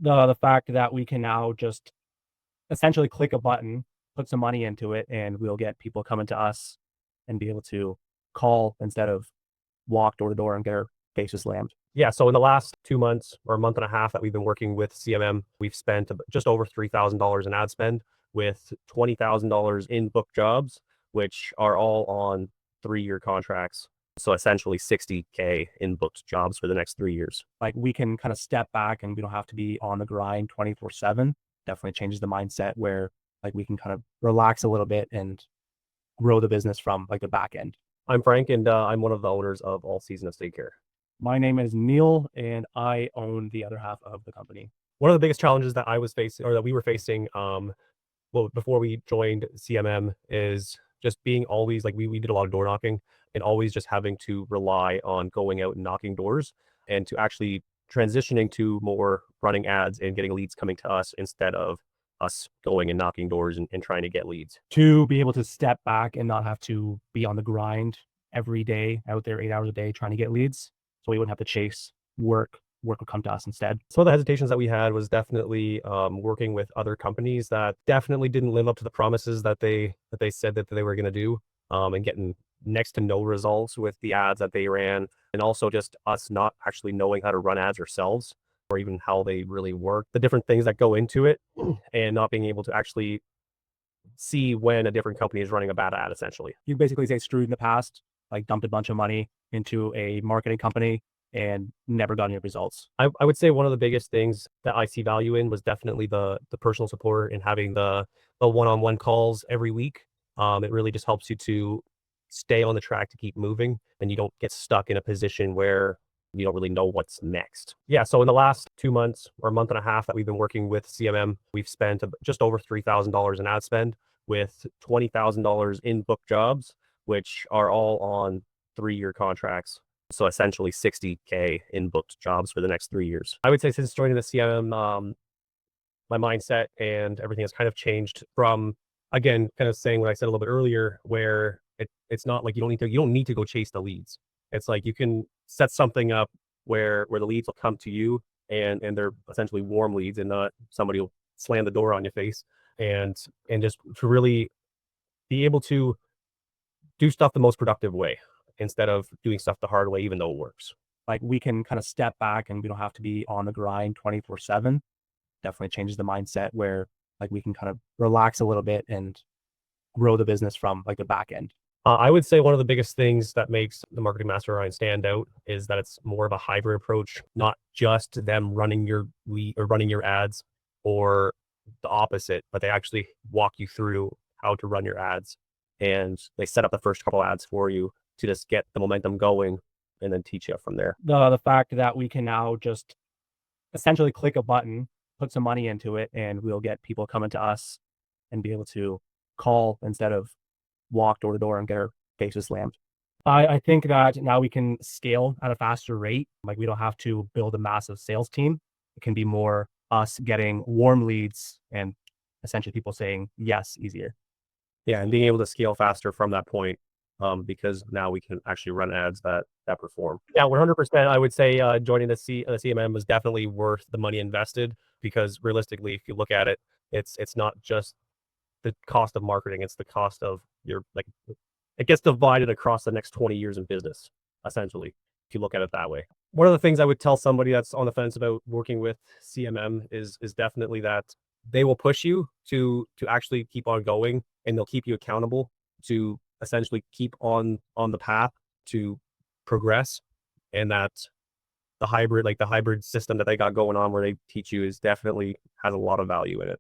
The fact that we can now just essentially click a button, put some money into it, and we'll get people coming to us and be able to call instead of walk door to door and get our faces slammed. Yeah, so in the last 2 months or a month and a half that we've been working with CMM, we've spent just over $3,000 in ad spend with $20,000 in booked jobs, which are all on 3-year contracts. So essentially 60K in booked jobs for the next 3 years. Like we can kind of step back and we don't have to be on the grind 24/7. Definitely changes the mindset where like we can kind of relax a little bit and grow the business from like the back end. I'm Frank, and I'm one of the owners of All Season Estate Care. My name is Neil, and I own the other half of the company. One of the biggest challenges that I was facing, or that we were facing, well, before we joined CMM, is just being always like we did a lot of door knocking and always just having to rely on going out and knocking doors, and to actually transitioning to more running ads and getting leads coming to us instead of us going and knocking doors and trying to get leads. To be able to step back and not have to be on the grind every day out there 8 hours a day trying to get leads. So we wouldn't have to chase work. Work would come to us instead. Some of the hesitations that we had was definitely working with other companies that definitely didn't live up to the promises that they said that they were going to do, and getting next to no results with the ads that they ran, and also just us not actually knowing how to run ads ourselves or even how they really work, the different things that go into it, and not being able to actually see when a different company is running a bad ad, essentially. You basically say screwed in the past, like dumped a bunch of money into a marketing company and never got any results. I would say one of the biggest things that I see value in was definitely the personal support and having the one-on-one calls every week. It really just helps you to stay on the track to keep moving, and you don't get stuck in a position where you don't really know what's next. Yeah, so in the last 2 months or a month and a half that we've been working with CMM, we've spent just over $3,000 in ad spend with $20,000 in booked jobs, which are all on 3-year contracts. So essentially 60K in booked jobs for the next 3 years. I would say since joining the CMM, my mindset and everything has kind of changed from, again, kind of saying what I said a little bit earlier, where it's not like you don't need to go chase the leads. It's like you can set something up where the leads will come to you, and they're essentially warm leads and not somebody will slam the door on your face, and just to really be able to do stuff the most productive way instead of doing stuff the hard way, even though it works. Like we can kind of step back and we don't have to be on the grind 24/7. Definitely changes the mindset where like we can kind of relax a little bit and grow the business from like the back end. I would say one of the biggest things that makes the Marketing Mastermind stand out is that it's more of a hybrid approach, not just them running your lead or running your ads or the opposite, but they actually walk you through how to run your ads, and they set up the first couple ads for you to just get the momentum going and then teach you from there. The fact that we can now just essentially click a button, put some money into it, and we'll get people coming to us and be able to call instead of walk door to door and get our faces slammed. I think that now we can scale at a faster rate. Like we don't have to build a massive sales team. It can be more us getting warm leads and essentially people saying yes easier. Yeah, and being able to scale faster from that point, because now we can actually run ads that perform. Yeah, 100%. I would say joining the CMM was definitely worth the money invested, because realistically, if you look at it, it's not just the cost of marketing; it's the cost of your, like, it gets divided across the next 20 years in business, essentially, if you look at it that way. One of the things I would tell somebody that's on the fence about working with CMM is definitely that they will push you to actually keep on going, and they'll keep you accountable to essentially keep on the path to progress, and that the hybrid system that they got going on where they teach you is definitely has a lot of value in it.